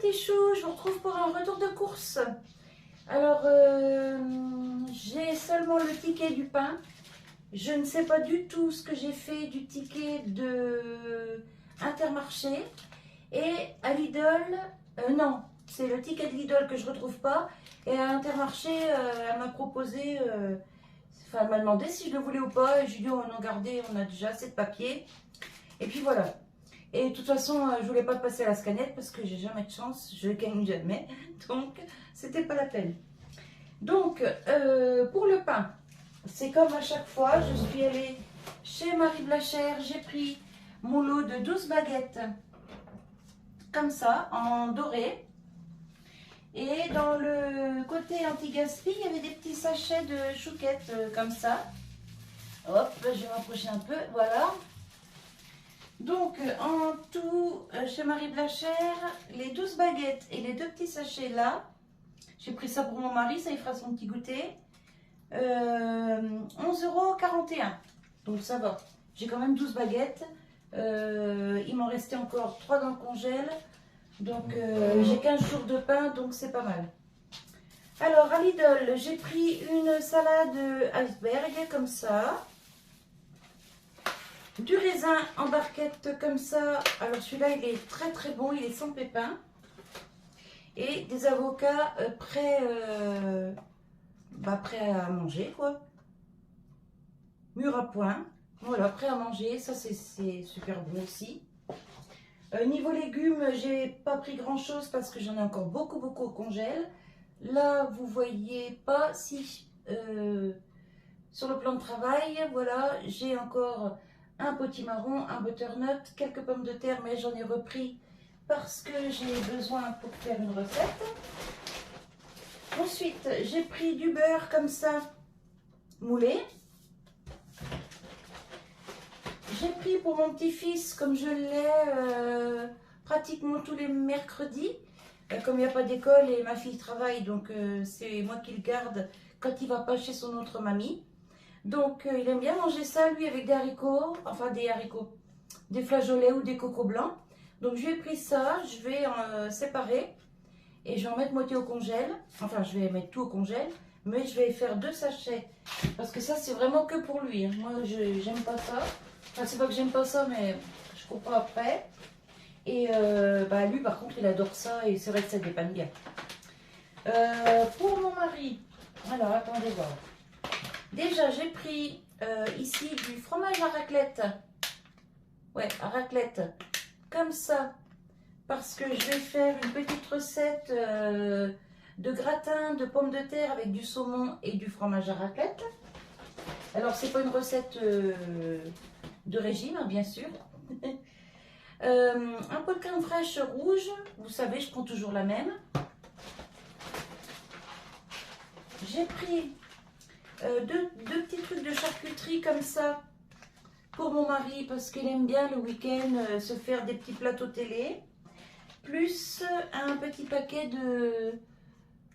petits choux, je vous retrouve pour un retour de course. Alors, j'ai seulement le ticket du pain. Je ne sais pas du tout ce que j'ai fait du ticket de Intermarché. Et à Lidl, non, c'est le ticket de Lidl que je ne retrouve pas. Et à Intermarché, elle m'a proposé, enfin, elle m'a demandé si je le voulais ou pas. Et je lui ai dit, oh, non, regardez, on a déjà assez de papier. Et puis voilà. Et de toute façon, je voulais pas passer à la scanette parce que j'ai jamais de chance, je gagne jamais. Donc, c'était pas la peine. Donc, pour le pain, c'est comme à chaque fois, je suis allée chez Marie Blachère, j'ai pris mon lot de 12 baguettes, comme ça, en doré. Et dans le côté anti-gaspi, il y avait des petits sachets de chouquettes, comme ça. Hop, je vais m'approcher un peu, voilà. Donc, en tout, chez Marie Blachère, les 12 baguettes et les deux petits sachets là, j'ai pris ça pour mon mari, ça il fera son petit goûter, 11,41 €. Donc ça va, j'ai quand même 12 baguettes, il m'en restait encore 3 dans le congèle, donc j'ai 15 jours de pain, donc c'est pas mal. Alors, à Lidl, j'ai pris une salade iceberg, comme ça. Du raisin en barquette comme ça. Alors celui-là, il est très très bon, il est sans pépins. Et des avocats prêts à manger, quoi. Mûrs à point. Voilà, prêts à manger. Ça, c'est super bon aussi. Niveau légumes, j'ai pas pris grand-chose parce que j'en ai encore beaucoup au congèle. Là, vous voyez pas si... sur le plan de travail, voilà, j'ai encore un potimarron, un butternut, quelques pommes de terre, mais j'en ai repris parce que j'ai besoin pour faire une recette. Ensuite, j'ai pris du beurre comme ça, moulé. J'ai pris pour mon petit-fils, comme je l'ai pratiquement tous les mercredis, comme il n'y a pas d'école et ma fille travaille, donc c'est moi qui le garde quand il ne va pas chez son autre mamie. Donc, il aime bien manger ça, lui, avec des haricots, enfin des haricots, des flageolets ou des cocos blancs. Donc, je lui ai pris ça, je vais en séparer et je vais en mettre moitié au congèle. Enfin, je vais mettre tout au congèle, mais je vais faire 2 sachets parce que ça, c'est vraiment que pour lui. Hein. Moi, j'aime pas ça. Enfin, c'est pas que j'aime pas ça, mais je comprends après. Et lui, par contre, il adore ça et c'est vrai que ça dépanne bien. Pour mon mari, alors attendez voir. Déjà, j'ai pris ici du fromage à raclette. Ouais, à raclette. Comme ça. Parce que je vais faire une petite recette de gratin de pommes de terre avec du saumon et du fromage à raclette. Alors, c'est pas une recette de régime, hein, bien sûr. Un pot de crème fraîche rouge. Vous savez, je prends toujours la même. J'ai pris... deux petits trucs de charcuterie comme ça pour mon mari parce qu'il aime bien le week-end se faire des petits plateaux télé, plus un petit paquet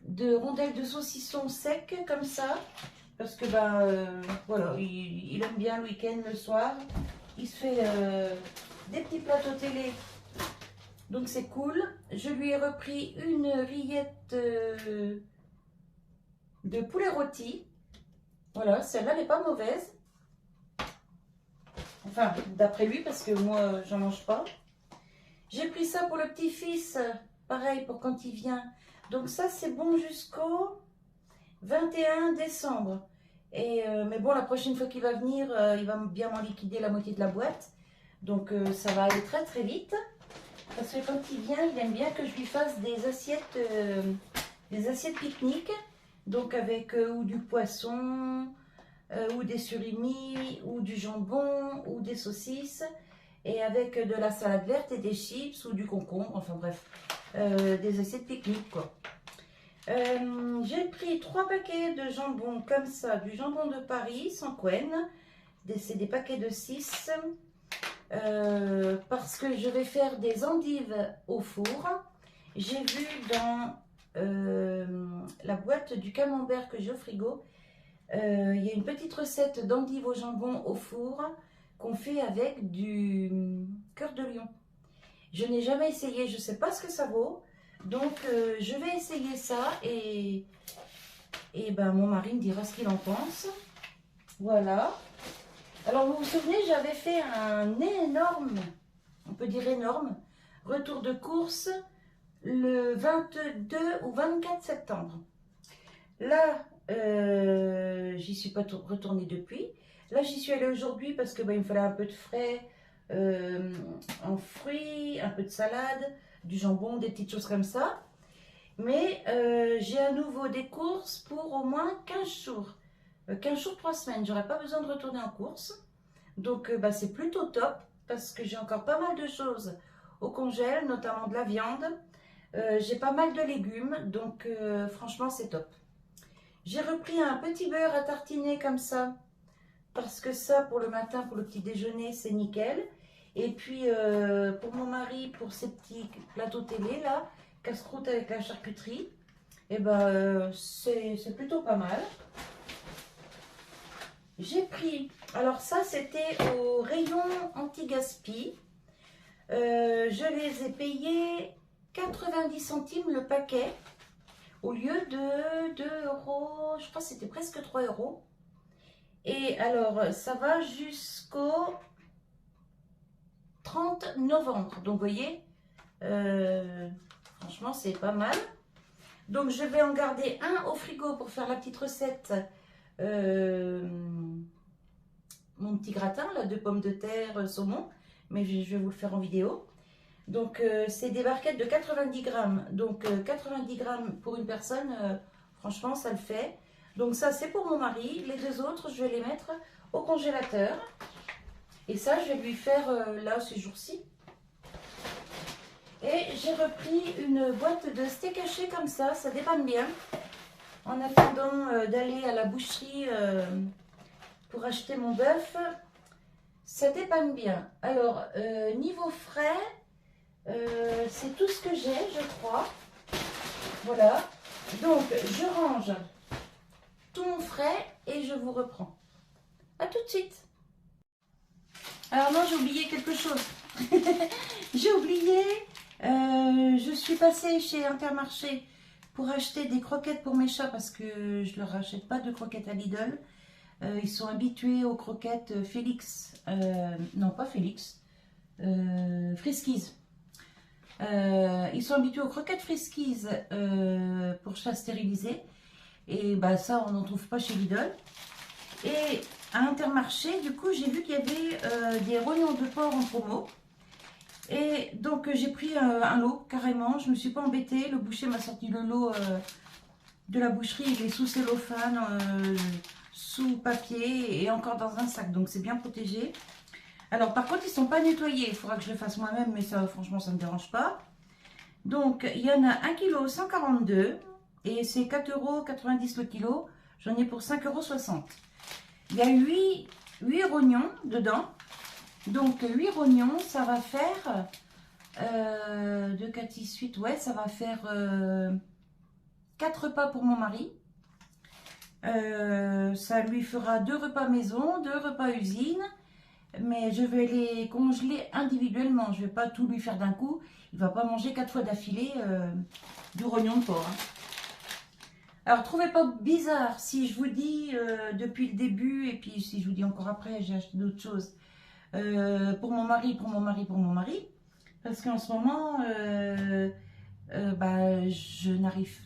de rondelles de saucisson sec comme ça parce que voilà, il aime bien le week-end, le soir il se fait des petits plateaux télé, donc c'est cool. Je lui ai repris une rillette de poulet rôti. Voilà, celle-là n'est pas mauvaise. Enfin, d'après lui, parce que moi, j'en mange pas. J'ai pris ça pour le petit-fils, pareil, pour quand il vient. Donc ça, c'est bon jusqu'au 21 décembre. Et, mais bon, la prochaine fois qu'il va venir, il va bien m'en liquider la moitié de la boîte. Donc ça va aller très très vite. Parce que quand il vient, il aime bien que je lui fasse des assiettes pique-nique. Donc avec ou du poisson, ou des surimi, ou du jambon, ou des saucisses, et avec de la salade verte et des chips, ou du concombre, enfin bref, des assiettes pique-nique quoi. J'ai pris 3 paquets de jambon comme ça, du jambon de Paris, sans couenne, c'est des paquets de 6, parce que je vais faire des endives au four. J'ai vu dans la boîte du camembert que j'ai au frigo, il y a une petite recette d'endives au jambon au four qu'on fait avec du cœur de lion. Je n'ai jamais essayé, je ne sais pas ce que ça vaut. Donc, je vais essayer ça et ben, mon mari me dira ce qu'il en pense. Voilà. Alors, vous vous souvenez, j'avais fait un énorme, on peut dire énorme, retour de course le 22 ou 24 septembre. Là, j'y suis pas retournée depuis. Là, j'y suis allée aujourd'hui parce que il me fallait un peu de frais en fruits, un peu de salade, du jambon, des petites choses comme ça. Mais j'ai à nouveau des courses pour au moins 15 jours. 15 jours, 3 semaines. J'aurais pas besoin de retourner en course. Donc, c'est plutôt top parce que j'ai encore pas mal de choses au congèle, notamment de la viande. J'ai pas mal de légumes, donc franchement, c'est top. J'ai repris un petit beurre à tartiner comme ça, parce que ça, pour le matin, pour le petit déjeuner, c'est nickel. Et puis, pour mon mari, pour ses petits plateaux télé, là, casse-croûte avec la charcuterie, et ben, c'est plutôt pas mal. J'ai pris, alors ça, c'était au rayon anti-gaspi. Je les ai payés 90 centimes le paquet. Au lieu de 2 euros, je crois que c'était presque 3 euros. Et alors, ça va jusqu'au 30 novembre. Donc, vous voyez, franchement, c'est pas mal. Donc, je vais en garder un au frigo pour faire la petite recette. Mon petit gratin là, de pommes de terre, saumon. Mais je vais vous le faire en vidéo. Donc, c'est des barquettes de 90 grammes. Donc, 90 grammes pour une personne, franchement, ça le fait. Donc, ça, c'est pour mon mari. Les deux autres, je vais les mettre au congélateur. Et ça, je vais lui faire, là, ces jours-ci. Et j'ai repris une boîte de steak haché comme ça dépanne bien. En attendant d'aller à la boucherie pour acheter mon bœuf, ça dépanne bien. Alors, niveau frais... c'est tout ce que j'ai, je crois. Voilà. Donc, je range tout mon frais et je vous reprends. À tout de suite. Alors non, j'ai oublié quelque chose. J'ai oublié, je suis passée chez Intermarché pour acheter des croquettes pour mes chats parce que je ne leur achète pas de croquettes à Lidl. Ils sont habitués aux croquettes Félix. Non, pas Félix. Friskies. Ils sont habitués aux croquettes Friskies pour chats stérilisés. Et bah, ça, on n'en trouve pas chez Lidl. Et à Intermarché, du coup, j'ai vu qu'il y avait des rognons de porc en promo. Et donc, j'ai pris un lot, carrément. Je ne me suis pas embêtée. Le boucher m'a sorti le lot de la boucherie. Il est sous cellophane, sous papier et encore dans un sac. Donc, c'est bien protégé. Alors, par contre, ils ne sont pas nettoyés. Il faudra que je le fasse moi-même, mais ça, franchement, ça ne me dérange pas. Donc, il y en a 1,142 kg et c'est 4,90 € le kilo. J'en ai pour 5,60 €. Il y a 8 rognons dedans. Donc, 8 rognons, ça va faire 2, 4, 6, 8. Ouais, ça va faire 4 repas pour mon mari. Ça lui fera 2 repas maison, 2 repas usine. Mais je vais les congeler individuellement. Je ne vais pas tout lui faire d'un coup. Il ne va pas manger 4 fois d'affilée du rognon de porc. Hein. Alors, trouvez pas bizarre si je vous dis depuis le début, et puis si je vous dis encore après, j'ai acheté d'autres choses. Pour mon mari. Parce qu'en ce moment, je n'arrive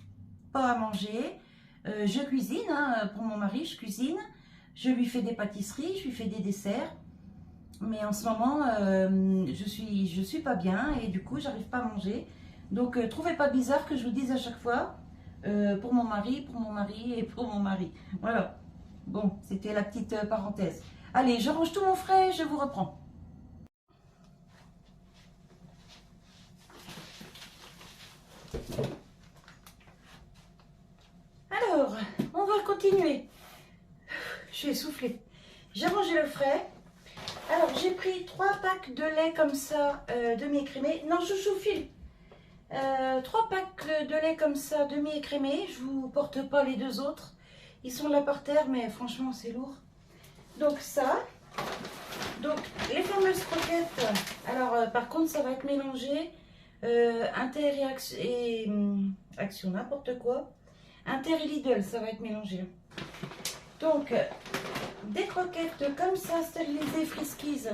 pas à manger. Je cuisine, hein, pour mon mari, je cuisine. Je lui fais des pâtisseries, je lui fais des desserts. Mais en ce moment, je suis pas bien et du coup, j'arrive pas à manger. Donc, trouvez pas bizarre que je vous dise à chaque fois pour mon mari et pour mon mari. Voilà. Bon, c'était la petite parenthèse. Allez, je range tout mon frais, je vous reprends. Alors, on va continuer. Je suis essoufflée. J'ai rangé le frais. Alors, j'ai pris 3 packs de lait comme ça, demi-écrémé. Non, chouchou, file. 3 packs de lait comme ça, demi-écrémé. Je vous porte pas les deux autres. Ils sont là par terre, mais franchement, c'est lourd. Donc, ça. Donc, les fameuses croquettes. Alors, par contre, ça va être mélangé. Inter Action, n'importe quoi. Inter et Lidl, ça va être mélangé. Donc, des croquettes comme ça, stérilisées, Friskies,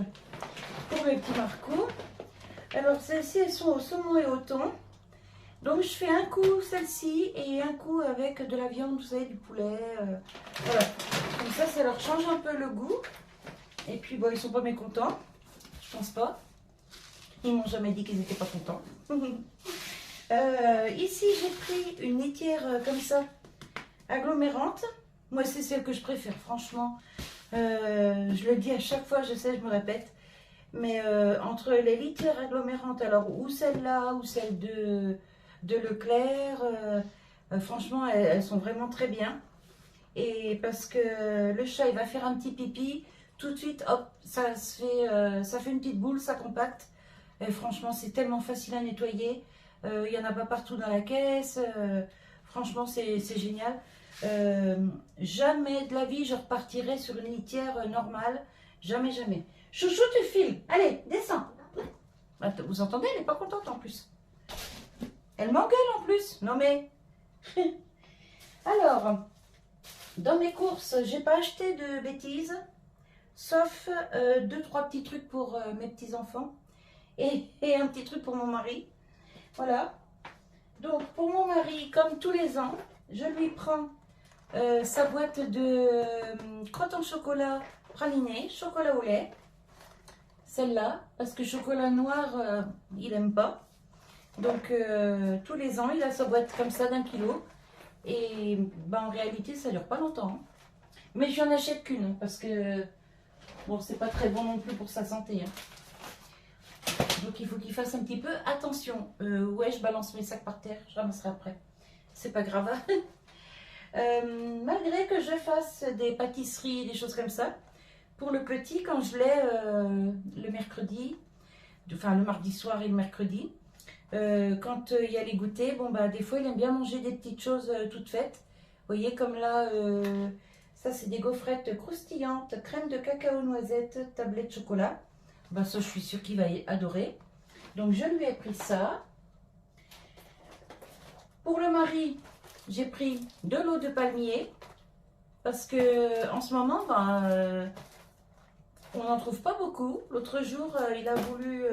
pour le petit Marco. Alors, celles-ci, elles sont au saumon et au thon. Donc, je fais un coup celle-ci et un coup avec de la viande, vous savez, du poulet. Voilà. Comme ça leur change un peu le goût. Et puis, bon, ils sont pas mécontents. Je pense pas. Ils m'ont jamais dit qu'ils n'étaient pas contents. Ici, j'ai pris une litière comme ça, agglomérante. Moi, c'est celle que je préfère, franchement. Je le dis à chaque fois, je sais, je me répète. Mais entre les litières agglomérantes, alors ou celle-là, ou celle de Leclerc, franchement, elles sont vraiment très bien. Et parce que le chat, il va faire un petit pipi, tout de suite, hop, ça fait une petite boule, ça compacte. Et franchement, c'est tellement facile à nettoyer. Il n'y en a pas partout dans la caisse. Franchement, c'est génial. Jamais de la vie, je repartirai sur une litière normale. Jamais, jamais. Chouchou, tu files. Allez, descends. Vous entendez, elle n'est pas contente en plus. Elle m'engueule en plus. Non mais... Alors, dans mes courses, j'ai pas acheté de bêtises. Sauf 2-3 petits trucs pour mes petits-enfants. Et un petit truc pour mon mari. Voilà. Donc, pour mon mari, comme tous les ans, je lui prends sa boîte de crottes en chocolat praliné, chocolat au lait. Celle-là, parce que chocolat noir, il n'aime pas. Donc, tous les ans, il a sa boîte comme ça d'1 kilo. Et ben, en réalité, ça dure pas longtemps. Mais je n'en achète qu'une, parce que, bon, c'est pas très bon non plus pour sa santé. Donc, il faut qu'il fasse un petit peu attention. Ouais, je balance mes sacs par terre, je ramasserai après. C'est pas grave. Malgré que je fasse des pâtisseries, des choses comme ça, pour le petit, quand je l'ai le mercredi, enfin le mardi soir et le mercredi, quand il y a les goûters, bon bah des fois il aime bien manger des petites choses toutes faites. Vous voyez comme là, ça c'est des gaufrettes croustillantes, crème de cacao noisette, tablette chocolat. Bah ça je suis sûre qu'il va adorer. Donc je lui ai pris ça. Pour le mari, j'ai pris de l'eau de palmier parce que en ce moment, on n'en trouve pas beaucoup. L'autre jour, il a voulu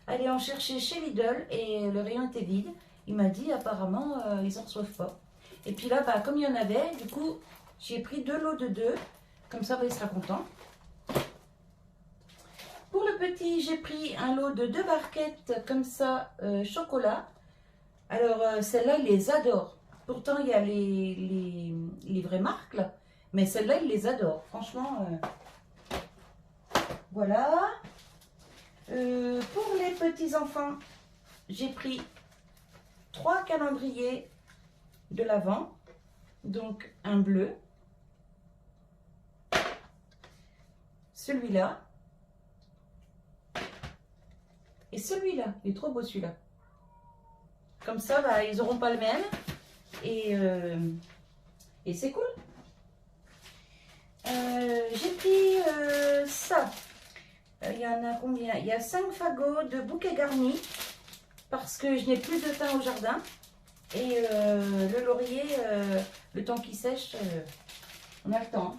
aller en chercher chez Lidl et le rayon était vide. Il m'a dit apparemment ils n'en reçoivent pas. Et puis là, comme il y en avait, du coup, j'ai pris de l'eau de 2. Comme ça, il sera content. Pour le petit, j'ai pris un lot de 2 barquettes comme ça, chocolat. Alors, celle-là, il les adore. Pourtant, il y a les vraies marques, là. Mais celle-là, il les adore. Franchement, voilà. Pour les petits-enfants, j'ai pris 3 calendriers de l'Avent. Donc, un bleu. Celui-là. Et celui-là. Il est trop beau, celui-là. Comme ça, ils n'auront pas le même. Et c'est cool. J'ai pris ça. Il y en a combien? Il y a 5 fagots de bouquets garnis. Parce que je n'ai plus de thym au jardin. Et le laurier, le temps qu'il sèche, on a le temps.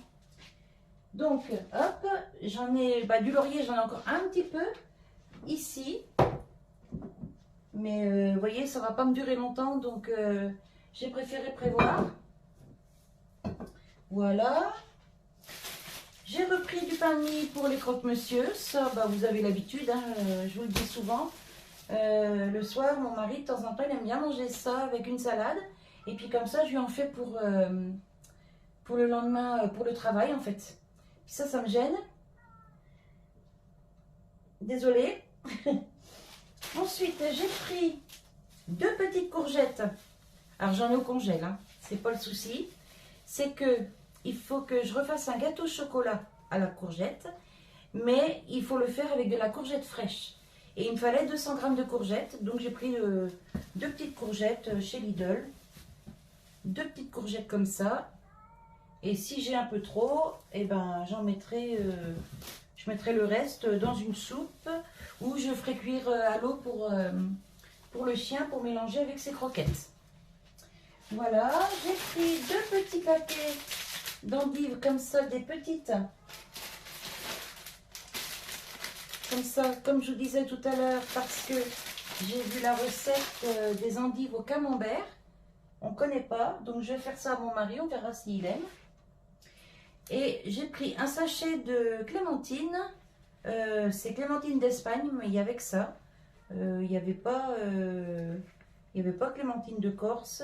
Donc, hop, j'en ai... du laurier, j'en ai encore un petit peu. Ici. Mais vous voyez, ça va pas me durer longtemps, donc j'ai préféré prévoir. Voilà. J'ai repris du pain de mie pour les croque-monsieur. Ça, vous avez l'habitude, hein, je vous le dis souvent. Le soir, mon mari, de temps en temps, il aime bien manger ça avec une salade. Et puis comme ça, je lui en fais pour le lendemain, pour le travail, en fait. Puis ça me gêne. Désolée. Ensuite, j'ai pris 2 petites courgettes. Alors, j'en ai au congèle, hein. C'est pas le souci. C'est que il faut que je refasse un gâteau au chocolat à la courgette. Mais il faut le faire avec de la courgette fraîche. Et il me fallait 200 g de courgettes. Donc, j'ai pris 2 petites courgettes chez Lidl. 2 petites courgettes comme ça. Et si j'ai un peu trop, j'en mettrai... je mettrai le reste dans une soupe ou je ferai cuire à l'eau pour le chien pour mélanger avec ses croquettes. Voilà, j'ai pris 2 petits paquets d'endives comme ça, des petites. Comme ça, comme je vous disais tout à l'heure, parce que j'ai vu la recette des endives au camembert. On ne connaît pas, donc je vais faire ça à mon mari, on verra s'il aime. Et j'ai pris un sachet de clémentine. C'est clémentine d'Espagne, mais il y avait que ça. Il n'y avait pas clémentine de Corse.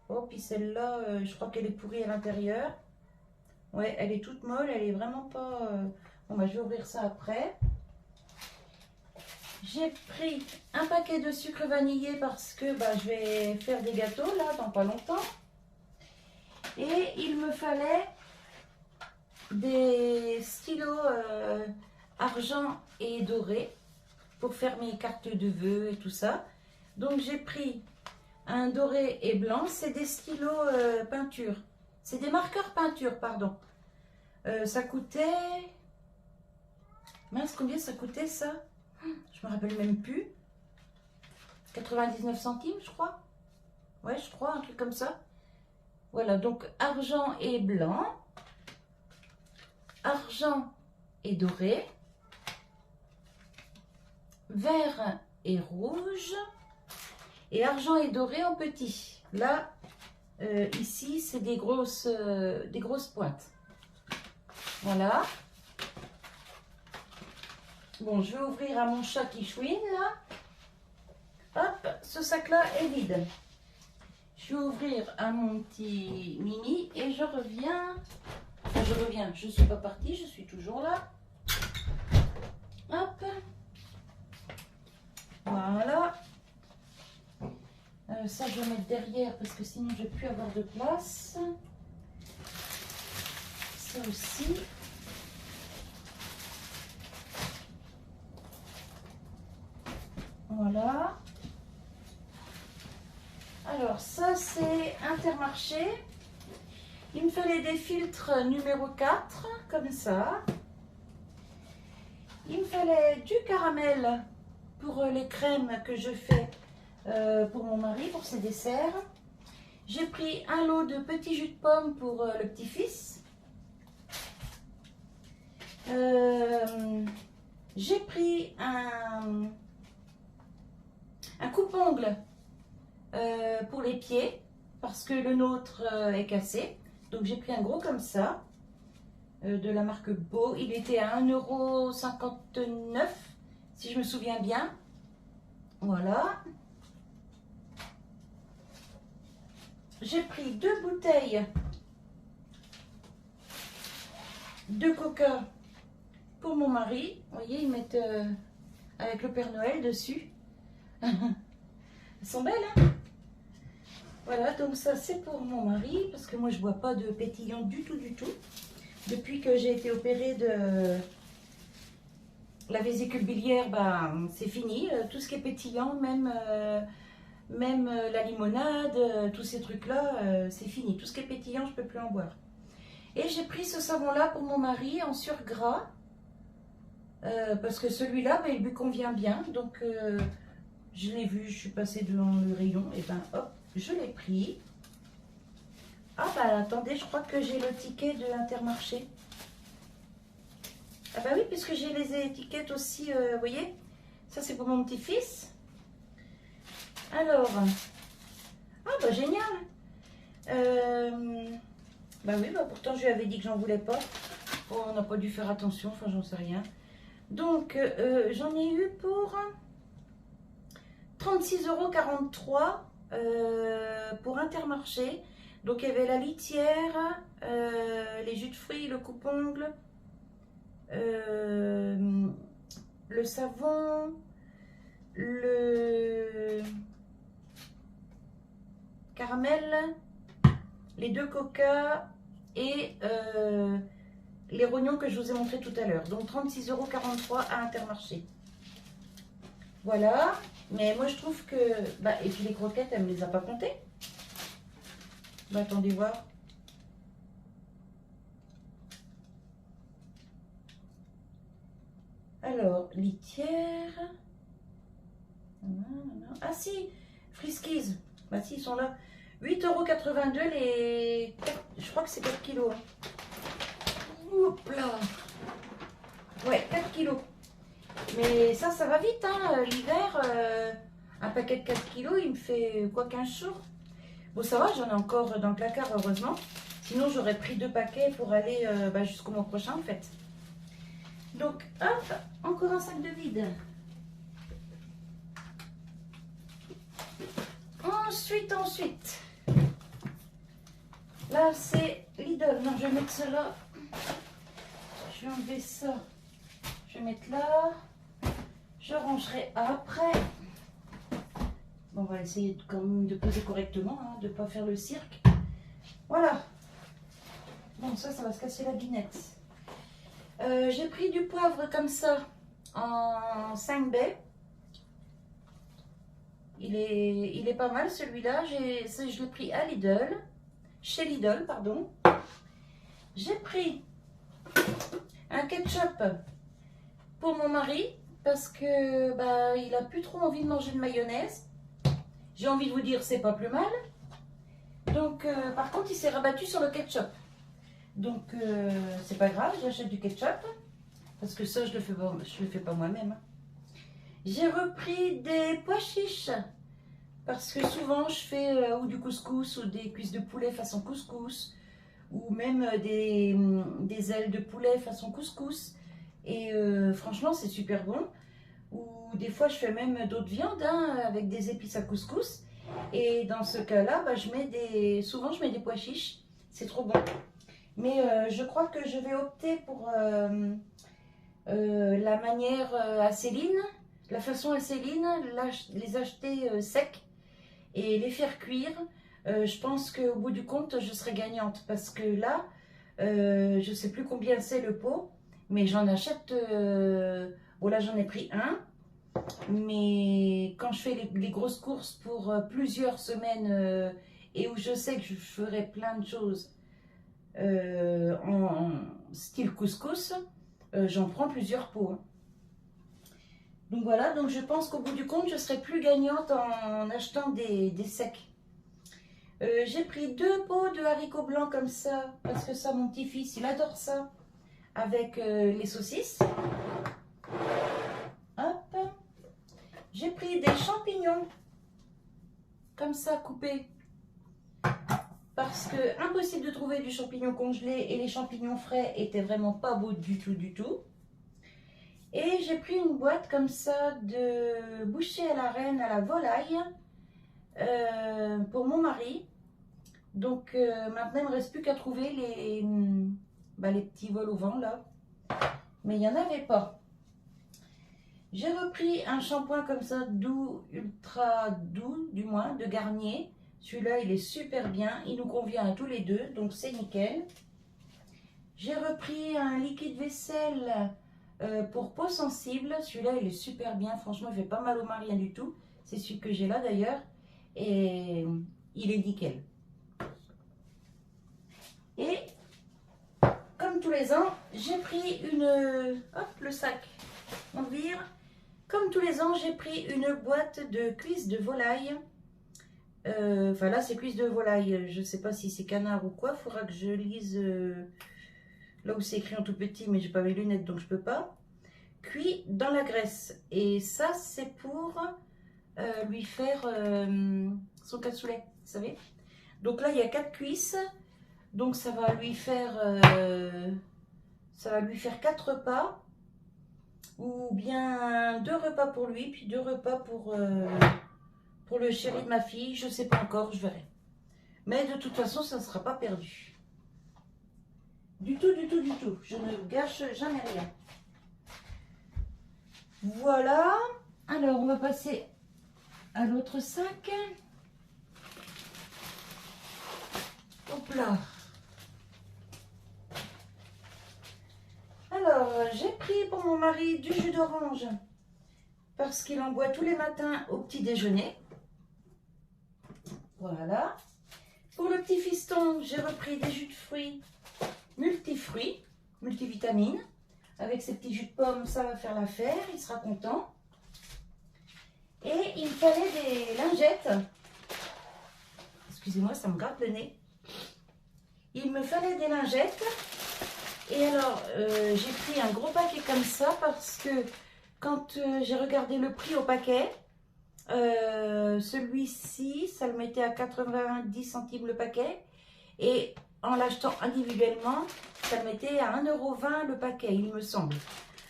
Oh, puis celle-là, je crois qu'elle est pourrie à l'intérieur. Ouais, elle est toute molle, elle est vraiment pas... Bon, bah, je vais ouvrir ça après. J'ai pris un paquet de sucre vanillé parce que bah, je vais faire des gâteaux là dans pas longtemps. Et il me fallait des stylos argent et doré pour faire mes cartes de vœux et tout ça. Donc j'ai pris un doré et blanc, c'est des stylos peinture. C'est des marqueurs peinture, pardon. Ça coûtait... Mince, combien ça coûtait ça? Je me rappelle même plus. 99 centimes, je crois. Ouais, je crois, un truc comme ça. Voilà, donc argent et blanc. Argent et doré. Vert et rouge. Et argent et doré en petit. Là, ici, c'est des grosses pointes. Voilà. Bon, je vais ouvrir à mon chat qui chouine, là. Hop, ce sac-là est vide. Je vais ouvrir à mon petit Mimi et je reviens. Enfin, je ne suis pas partie, je suis toujours là. Hop. Voilà. Ça, je vais mettre derrière parce que sinon, je ne vais plus avoir de place. Ça aussi. Voilà. Alors, ça, c'est Intermarché. Il me fallait des filtres numéro 4, comme ça. Il me fallait du caramel pour les crèmes que je fais pour mon mari, pour ses desserts. J'ai pris un lot de petits jus de pomme pour le petit-fils. J'ai pris un coupe-ongles pour les pieds parce que le nôtre est cassé. Donc j'ai pris un gros comme ça de la marque Beau. Il était à 1,59 € si je me souviens bien. Voilà. J'ai pris 2 bouteilles de coca pour mon mari. Vous voyez, ils mettent avec le Père Noël dessus. Elles sont belles, hein? Voilà, donc ça c'est pour mon mari, parce que moi je bois pas de pétillant du tout, du tout. Depuis que j'ai été opérée de la vésicule biliaire, ben, c'est fini. Tout ce qui est pétillant, même la limonade, tous ces trucs-là, c'est fini. Tout ce qui est pétillant, je peux plus en boire. Et j'ai pris ce savon-là pour mon mari en surgras, parce que celui-là, ben, il lui convient bien. Donc je l'ai vu, je suis passée devant le rayon, et ben hop, je l'ai pris. Ah bah attendez, je crois que j'ai le ticket de Intermarché. Ah bah oui, puisque j'ai les étiquettes aussi, vous voyez. Ça c'est pour mon petit-fils. Alors, ah bah génial. Bah oui, bah pourtant je lui avais dit que j'en voulais pas. Bon, on n'a pas dû faire attention, enfin j'en sais rien. Donc j'en ai eu pour 36,43 € pour Intermarché. Donc il y avait la litière, les jus de fruits, le coupe-ongles, le savon, le caramel, les 2 coca et les rognons que je vous ai montré tout à l'heure. Donc 36,43 € à Intermarché. Voilà. Mais moi je trouve que... Bah, et puis les croquettes, elle ne me les a pas comptées. Bah, attendez voir. Alors, litière. Ah si, Friskies. Bah si, ils sont là. 8,82 € les... Je crois que c'est 4 kilos. Oups là. Ouais, 4 kilos. Mais ça va vite, hein. L'hiver, un paquet de 4 kilos, il me fait quoi, 15 jours. Bon, ça va, j'en ai encore dans le placard, heureusement. Sinon, j'aurais pris 2 paquets pour aller jusqu'au mois prochain, en fait. Donc, hop, encore un sac de vide. Ensuite. Là, c'est Lidl. Non, je vais mettre cela. Je vais enlever ça. Je vais mettre là. Je rangerai après. Bon, on va essayer quand même de poser correctement, hein, de ne pas faire le cirque. Voilà. Bon, ça va se casser la binette. J'ai pris du poivre comme ça en 5 baies. Il est pas mal celui-là. Je l'ai pris à Lidl. Chez Lidl, pardon. J'ai pris un ketchup pour mon mari parce que il a plus trop envie de manger de mayonnaise. J'ai envie de vous dire, c'est pas plus mal. Donc, par contre, il s'est rabattu sur le ketchup. Donc, c'est pas grave, j'achète du ketchup. Parce que ça, je le fais pas moi-même. J'ai repris des pois chiches. Parce que souvent, je fais ou du couscous ou des cuisses de poulet façon couscous. Ou même des ailes de poulet façon couscous. Et franchement, c'est super bon. Ou des fois, je fais même d'autres viandes avec des épices à couscous. Et dans ce cas-là, souvent, je mets des pois chiches. C'est trop bon. Mais je crois que je vais opter pour la manière à Céline, la façon à Céline, les acheter secs et les faire cuire. Je pense qu'au bout du compte, je serai gagnante parce que là, je ne sais plus combien c'est le pot, mais j'en achète. Bon, là, j'en ai pris un, mais quand je fais les grosses courses pour plusieurs semaines et où je sais que je ferai plein de choses en style couscous, j'en prends plusieurs pots. Hein. Donc voilà, donc je pense qu'au bout du compte, je serai plus gagnante en achetant des secs. J'ai pris 2 pots de haricots blancs comme ça, parce que ça, mon petit-fils, il adore ça, avec les saucisses. Hop. J'ai pris des champignons, comme ça, coupés. Parce que impossible de trouver du champignon congelé et les champignons frais étaient vraiment pas beaux du tout. Et j'ai pris une boîte comme ça de bouchées à la reine à la volaille pour mon mari. Donc maintenant il ne me reste plus qu'à trouver les petits vols au vent là. Mais il n'y en avait pas. J'ai repris un shampoing comme ça doux, ultra doux du moins, de Garnier. Celui-là, il est super bien. Il nous convient à tous les deux, donc c'est nickel. J'ai repris un liquide vaisselle pour peau sensible. Celui-là, il est super bien. Franchement, il fait pas mal au mari, rien du tout. C'est celui que j'ai là d'ailleurs. Et il est nickel. Et comme tous les ans, j'ai pris hop, le sac. On vire. Comme tous les ans, j'ai pris une boîte de cuisses de volaille. Enfin là c'est cuisse de volaille, je sais pas si c'est canard ou quoi, faudra que je lise là où c'est écrit en tout petit, mais j'ai pas mes lunettes donc je peux pas. Cuit dans la graisse, et ça c'est pour lui faire son cassoulet, vous savez. Donc là il y a 4 cuisses, donc ça va lui faire 4 repas, ou bien 2 repas pour lui, puis 2 repas pour le chéri de ma fille, je ne sais pas encore, je verrai. Mais de toute façon, ça ne sera pas perdu. Du tout. Je ne gâche jamais rien. Voilà. Alors, on va passer à l'autre sac. Hop là. Alors, j'ai pris pour mon mari du jus d'orange parce qu'il en boit tous les matins au petit déjeuner. Voilà. Pour le petit fiston, j'ai repris des jus de fruits multivitamines. Avec ces petits jus de pommes, ça va faire l'affaire, il sera content. Et il me fallait des lingettes. Excusez-moi, ça me gratte le nez. Il me fallait des lingettes. Et alors, j'ai pris un gros paquet comme ça parce que quand j'ai regardé le prix au paquet, celui-ci, ça le mettait à 90 centimes le paquet. Et en l'achetant individuellement, ça le mettait à 1,20 € le paquet, il me semble.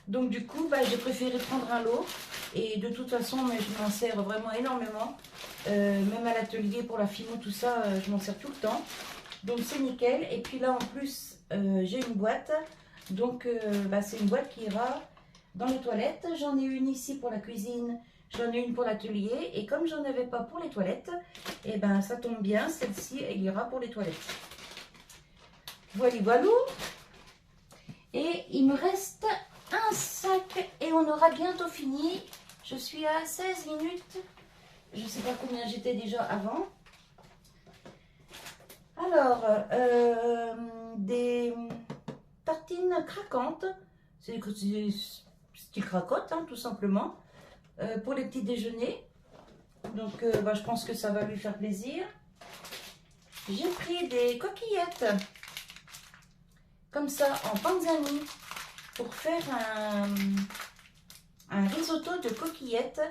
Donc du coup, bah, j'ai préféré prendre un lot. Et de toute façon, mais je m'en sers vraiment énormément. Même à l'atelier pour la fimo, tout ça, je m'en sers tout le temps. Donc c'est nickel. Et puis là, en plus, j'ai une boîte. Donc bah, c'est une boîte qui ira dans les toilettes. J'en ai une ici pour la cuisine. J'en ai une pour l'atelier. Et comme j'en avais pas pour les toilettes, et ben ça tombe bien. Celle-ci, elle ira pour les toilettes. Voilà, voilà. Et il me reste un sac et on aura bientôt fini. Je suis à 16 minutes. Je ne sais pas combien j'étais déjà avant. Alors, des tartines craquantes. C'est style cracotte, hein, tout simplement. Pour les petits déjeuners. Donc, bah, je pense que ça va lui faire plaisir. J'ai pris des coquillettes. Comme ça, en panzani. Pour faire un risotto de coquillettes.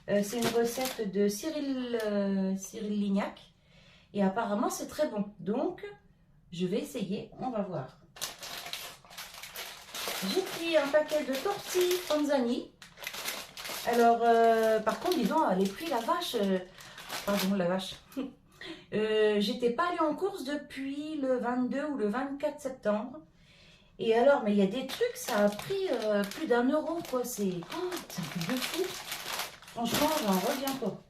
C'est une recette de Cyril Lignac. Et apparemment, c'est très bon. Donc, je vais essayer. On va voir. J'ai pris un paquet de tortilles panzani. Alors, par contre, dis donc, les prix, la vache. Pardon, la vache. J'étais pas allée en course depuis le 22 ou le 24 septembre. Et alors, mais il y a des trucs, ça a pris plus d'1 €, quoi. C'est un truc de fou. Franchement, j'en reviens pas.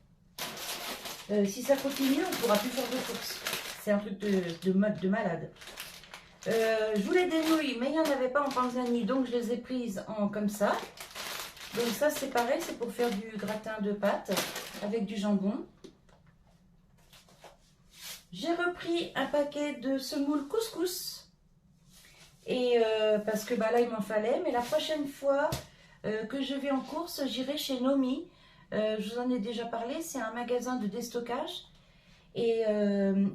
Si ça continue, on ne pourra plus faire de courses. C'est un truc de malade. Je voulais des nouilles, mais il n'y en avait pas en panzani, donc je les ai prises en comme ça. Donc ça, c'est pareil, c'est pour faire du gratin de pâtes avec du jambon. J'ai repris un paquet de semoule couscous. Et parce que bah, là, il m'en fallait. Mais la prochaine fois que je vais en course, j'irai chez Nomi. Je vous en ai déjà parlé, c'est un magasin de déstockage. Et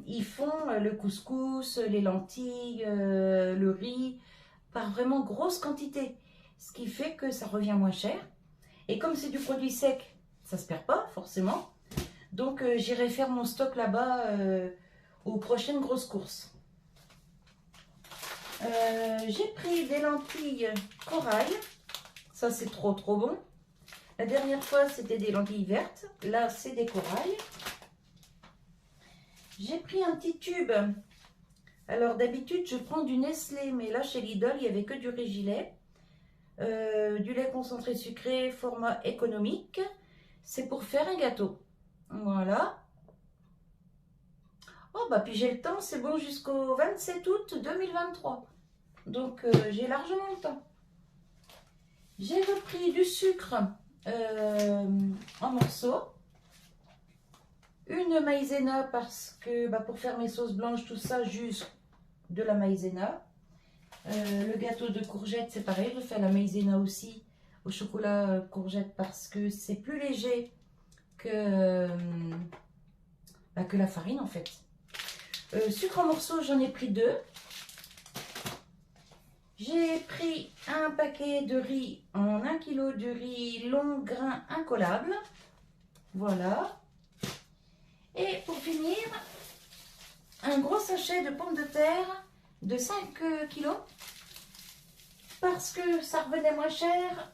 ils font le couscous, les lentilles, le riz, par vraiment grosse quantité. Ce qui fait que ça revient moins cher. Et comme c'est du produit sec, ça se perd pas forcément. Donc j'irai faire mon stock là-bas aux prochaines grosses courses. J'ai pris des lentilles corail. Ça, c'est trop bon. La dernière fois, c'était des lentilles vertes. Là, c'est des corails. J'ai pris un petit tube. Alors, d'habitude, je prends du Nestlé. Mais là, chez Lidl, il n'y avait que du Régilet. Du lait concentré sucré, format économique. C'est pour faire un gâteau. Voilà. Oh, bah, puis j'ai le temps. C'est bon jusqu'au 27 août 2023. Donc, j'ai largement le temps. J'ai repris du sucre en morceaux. Une maïzena parce que bah, pour faire mes sauces blanches, tout ça, juste de la maïzena. Le gâteau de courgettes, c'est pareil, je fais à la maïzena aussi au chocolat courgette parce que c'est plus léger que la farine en fait. Sucre en morceaux, j'en ai pris 2. J'ai pris un paquet de riz en 1 kg de riz long grain incollable. Voilà. Et pour finir, un gros sachet de pommes de terre de 5 kg. Parce que ça revenait moins cher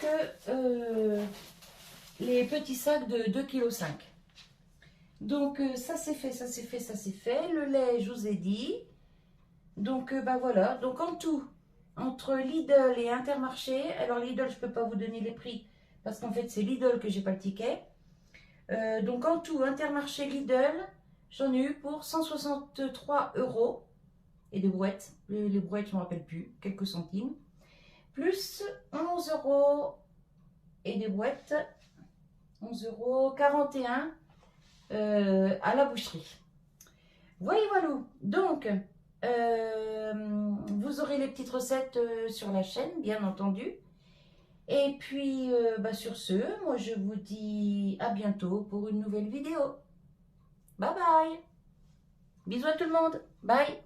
que les petits sacs de 2,5 kg. Donc ça c'est fait, ça c'est fait, ça c'est fait. Le lait, je vous ai dit. Donc, bah voilà. Donc, en tout, entre Lidl et Intermarché, alors Lidl, je ne peux pas vous donner les prix parce qu'en fait, c'est Lidl que j'ai pas le ticket. Donc, en tout, Intermarché, Lidl, j'en ai eu pour 163 € et des brouettes. Les brouettes, je ne me rappelle plus, quelques centimes. Plus 11 € et des brouettes, 11,41 € à la boucherie. Voyez, voilà. Donc, vous aurez les petites recettes sur la chaîne, bien entendu. Et puis, sur ce, moi je vous dis à bientôt pour une nouvelle vidéo. Bye bye. Bisous à tout le monde. Bye.